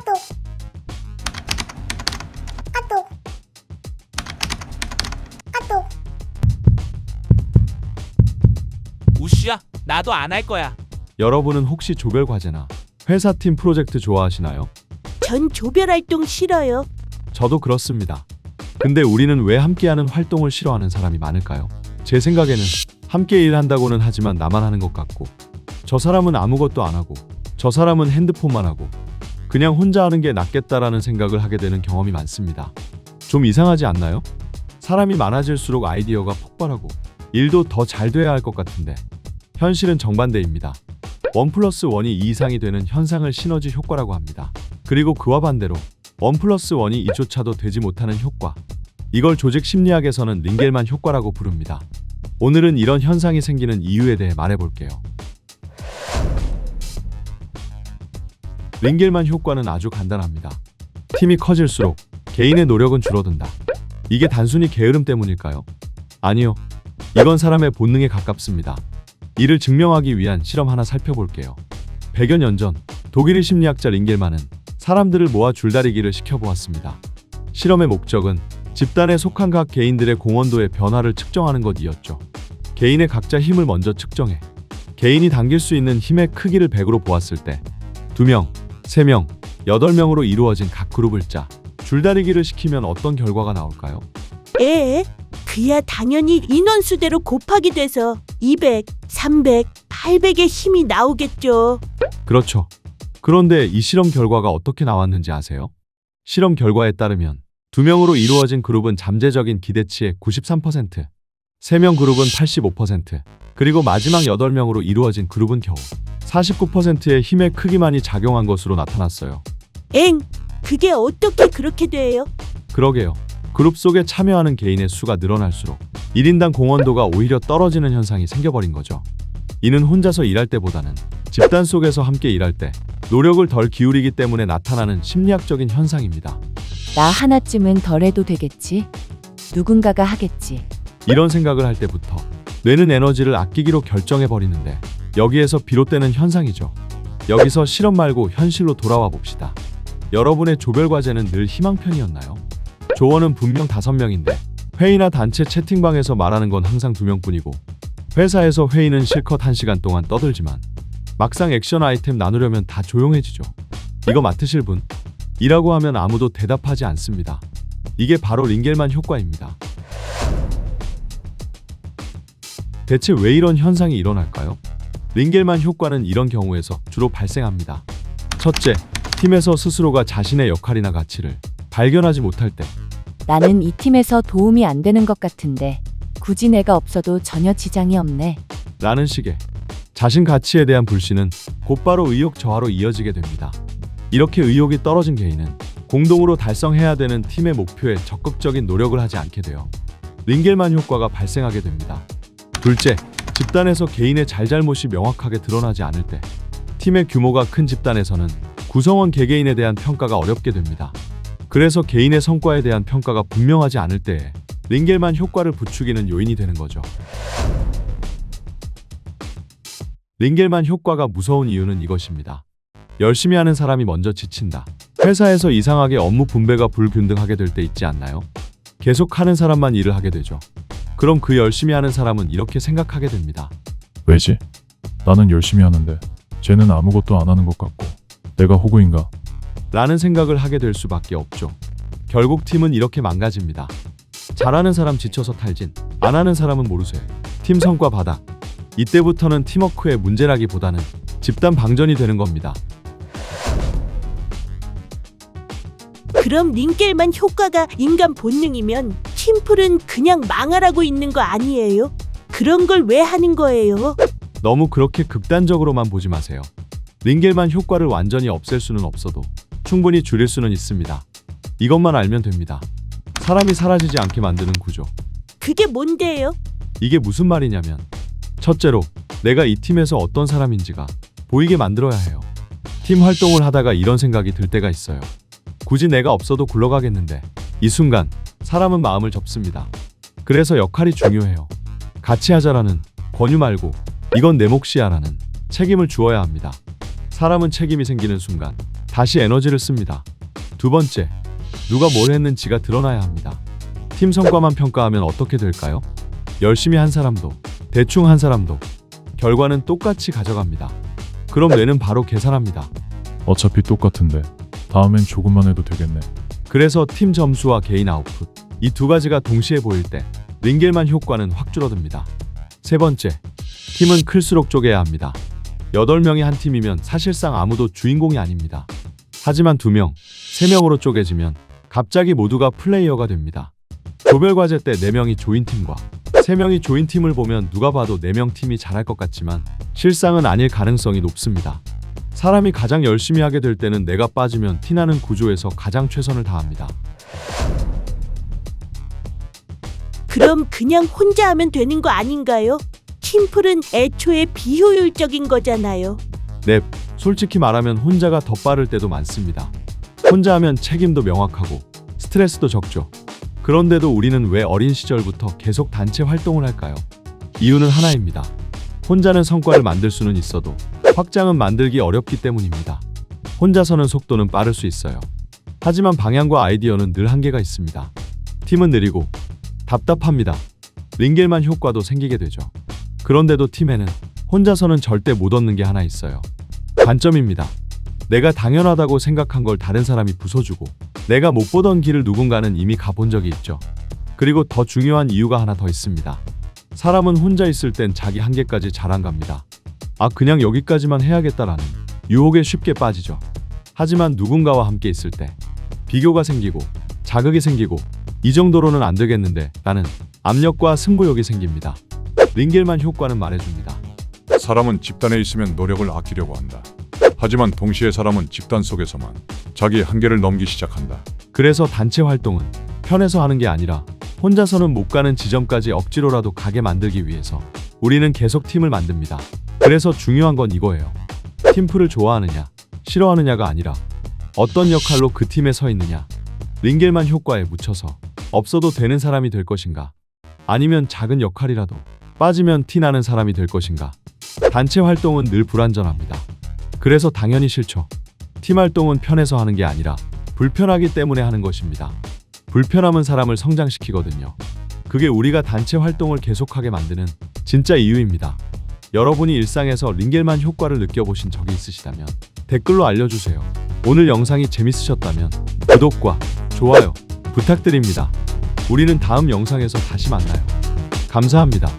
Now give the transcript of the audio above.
까똑 까똑 까똑. 우씨야, 나도 안 할 거야. 여러분은 혹시 조별 과제나 회사팀 프로젝트 좋아하시나요? 전 조별 활동 싫어요. 저도 그렇습니다. 근데 우리는 왜 함께하는 활동을 싫어하는 사람이 많을까요? 제 생각에는 함께 일한다고는 하지만 나만 하는 것 같고, 저 사람은 아무것도 안 하고, 저 사람은 핸드폰만 하고, 그냥 혼자 하는 게 낫겠다라는 생각을 하게 되는 경험이 많습니다. 좀 이상하지 않나요? 사람이 많아질수록 아이디어가 폭발하고 일도 더 잘 돼야 할 것 같은데 현실은 정반대입니다. 1+1이 2 이상이 되는 현상을 시너지 효과라고 합니다. 그리고 그와 반대로 1+1이 이조차도 되지 못하는 효과, 이걸 조직 심리학에서는 링겔만 효과라고 부릅니다. 오늘은 이런 현상이 생기는 이유에 대해 말해볼게요. 링겔만 효과는 아주 간단합니다. 팀이 커질수록 개인의 노력은 줄어든다. 이게 단순히 게으름 때문일까요? 아니요. 이건 사람의 본능에 가깝습니다. 이를 증명하기 위한 실험 하나 살펴볼게요. 100여 년 전 독일의 심리학자 링겔만은 사람들을 모아 줄다리기를 시켜보았습니다. 실험의 목적은 집단에 속한 각 개인들의 공헌도의 변화를 측정하는 것이었죠. 개인의 각자 힘을 먼저 측정해 개인이 당길 수 있는 힘의 크기를 100으로 보았을 때 2명, 3명, 8명으로 이루어진 각 그룹을 짜 줄다리기를 시키면 어떤 결과가 나올까요? 그야 당연히 인원수대로 곱하기 돼서 200, 300, 800의 힘이 나오겠죠. 그렇죠. 그런데 이 실험 결과가 어떻게 나왔는지 아세요? 실험 결과에 따르면 2명으로 이루어진 그룹은 잠재적인 기대치의 93%, 3명 그룹은 85%, 그리고 마지막 8명으로 이루어진 그룹은 겨우 49%의 힘의 크기만이 작용한 것으로 나타났어요. 그게 어떻게 그렇게 돼요? 그러게요. 그룹 속에 참여하는 개인의 수가 늘어날수록 1인당 공헌도가 오히려 떨어지는 현상이 생겨버린 거죠. 이는 혼자서 일할 때보다는 집단 속에서 함께 일할 때 노력을 덜 기울이기 때문에 나타나는 심리학적인 현상입니다. 나 하나쯤은 덜 해도 되겠지. 누군가가 하겠지. 이런 생각을 할 때부터 뇌는 에너지를 아끼기로 결정해버리는데 여기에서 비롯되는 현상이죠. 여기서 실험 말고 현실로 돌아와 봅시다. 여러분의 조별 과제는 늘 희망편이었나요? 조원은 분명 5명인데 회의나 단체 채팅방에서 말하는 건 항상 2명뿐이고, 회사에서 회의는 실컷 1시간 동안 떠들지만 막상 액션 아이템 나누려면 다 조용해지죠. 이거 맡으실 분? 이라고 하면 아무도 대답하지 않습니다. 이게 바로 링겔만 효과입니다. 대체 왜 이런 현상이 일어날까요? 링겔만 효과는 이런 경우에서 주로 발생합니다. 첫째, 팀에서 스스로가 자신의 역할이나 가치를 발견하지 못할 때. 나는 이 팀에서 도움이 안 되는 것 같은데 굳이 내가 없어도 전혀 지장이 없네. 라는 식의 자신 가치에 대한 불신은 곧바로 의욕 저하로 이어지게 됩니다. 이렇게 의욕이 떨어진 개인은 공동으로 달성해야 되는 팀의 목표에 적극적인 노력을 하지 않게 돼요. 링겔만 효과가 발생하게 됩니다. 둘째, 집단에서 개인의 잘잘못이 명확하게 드러나지 않을 때. 팀의 규모가 큰 집단에서는 구성원 개개인에 대한 평가가 어렵게 됩니다. 그래서 개인의 성과에 대한 평가가 분명하지 않을 때에 링겔만 효과를 부추기는 요인이 되는 거죠. 링겔만 효과가 무서운 이유는 이것입니다. 열심히 하는 사람이 먼저 지친다. 회사에서 이상하게 업무 분배가 불균등하게 될 때 있지 않나요? 계속 하는 사람만 일을 하게 되죠. 그럼 그 열심히 하는 사람은 이렇게 생각하게 됩니다. 왜지? 나는 열심히 하는데 쟤는 아무것도 안 하는 것 같고 내가 호구인가? 라는 생각을 하게 될 수밖에 없죠. 결국 팀은 이렇게 망가집니다. 잘하는 사람 지쳐서 탈진, 안 하는 사람은 모르쇠, 팀 성과 바닥. 이때부터는 팀워크의 문제라기보다는 집단 방전이 되는 겁니다. 그럼 링겔만 효과가 인간 본능이면 팀플은 그냥 망하라고 있는 거 아니에요? 그런 걸 왜 하는 거예요? 너무 그렇게 극단적으로만 보지 마세요. 링겔만 효과를 완전히 없앨 수는 없어도 충분히 줄일 수는 있습니다. 이것만 알면 됩니다. 사람이 사라지지 않게 만드는 구조. 그게 뭔데요? 이게 무슨 말이냐면, 첫째로 내가 이 팀에서 어떤 사람인지가 보이게 만들어야 해요. 팀 활동을 하다가 이런 생각이 들 때가 있어요. 굳이 내가 없어도 굴러가겠는데. 이 순간 사람은 마음을 접습니다. 그래서 역할이 중요해요. 같이 하자라는 권유 말고 이건 내 몫이야 라는 책임을 주어야 합니다. 사람은 책임이 생기는 순간 다시 에너지를 씁니다. 두 번째, 누가 뭘 했는지가 드러나야 합니다. 팀 성과만 평가하면 어떻게 될까요? 열심히 한 사람도, 대충 한 사람도 결과는 똑같이 가져갑니다. 그럼 뇌는 바로 계산합니다. 어차피 똑같은데 다음엔 조금만 해도 되겠네. 그래서 팀 점수와 개인 아웃풋, 이 두 가지가 동시에 보일 때 링겔만 효과는 확 줄어듭니다. 세 번째, 팀은 클수록 쪼개야 합니다. 8명이 한 팀이면 사실상 아무도 주인공이 아닙니다. 하지만 2명, 3명으로 쪼개지면 갑자기 모두가 플레이어가 됩니다. 조별과제 때 4명이 조인팀과 3명이 조인팀을 보면 누가 봐도 4명 팀이 잘할 것 같지만 실상은 아닐 가능성이 높습니다. 사람이 가장 열심히 하게 될 때는 내가 빠지면 티나는 구조에서 가장 최선을 다합니다. 그럼 그냥 혼자 하면 되는 거 아닌가요? 팀플은 애초에 비효율적인 거잖아요. 네, 솔직히 말하면 혼자가 더 빠를 때도 많습니다. 혼자 하면 책임도 명확하고 스트레스도 적죠. 그런데도 우리는 왜 어린 시절부터 계속 단체 활동을 할까요? 이유는 하나입니다. 혼자는 성과를 만들 수는 있어도 확장은 만들기 어렵기 때문입니다. 혼자서는 속도는 빠를 수 있어요. 하지만 방향과 아이디어는 늘 한계가 있습니다. 팀은 느리고 답답합니다. 링겔만 효과도 생기게 되죠. 그런데도 팀에는 혼자서는 절대 못 얻는 게 하나 있어요. 관점입니다. 내가 당연하다고 생각한 걸 다른 사람이 부숴주고 내가 못 보던 길을 누군가는 이미 가본 적이 있죠. 그리고 더 중요한 이유가 하나 더 있습니다. 사람은 혼자 있을 땐 자기 한계까지 잘 안 갑니다. 아, 그냥 여기까지만 해야겠다라는 유혹에 쉽게 빠지죠. 하지만 누군가와 함께 있을 때 비교가 생기고 자극이 생기고 이 정도로는 안 되겠는데 라는 압력과 승부욕이 생깁니다. 링겔만 효과는 말해줍니다. 사람은 집단에 있으면 노력을 아끼려고 한다. 하지만 동시에 사람은 집단 속에서만 자기 한계를 넘기 시작한다. 그래서 단체 활동은 편해서 하는 게 아니라 혼자서는 못 가는 지점까지 억지로라도 가게 만들기 위해서 우리는 계속 팀을 만듭니다. 그래서 중요한 건 이거예요. 팀플을 좋아하느냐, 싫어하느냐가 아니라 어떤 역할로 그 팀에 서 있느냐. 링겔만 효과에 묻혀서 없어도 되는 사람이 될 것인가, 아니면 작은 역할이라도 빠지면 티나는 사람이 될 것인가. 단체 활동은 늘 불완전합니다. 그래서 당연히 싫죠. 팀 활동은 편해서 하는 게 아니라 불편하기 때문에 하는 것입니다. 불편함은 사람을 성장시키거든요. 그게 우리가 단체 활동을 계속하게 만드는 진짜 이유입니다. 여러분이 일상에서 링겔만 효과를 느껴보신 적이 있으시다면 댓글로 알려주세요. 오늘 영상이 재밌으셨다면 구독과 좋아요 부탁드립니다. 우리는 다음 영상에서 다시 만나요. 감사합니다.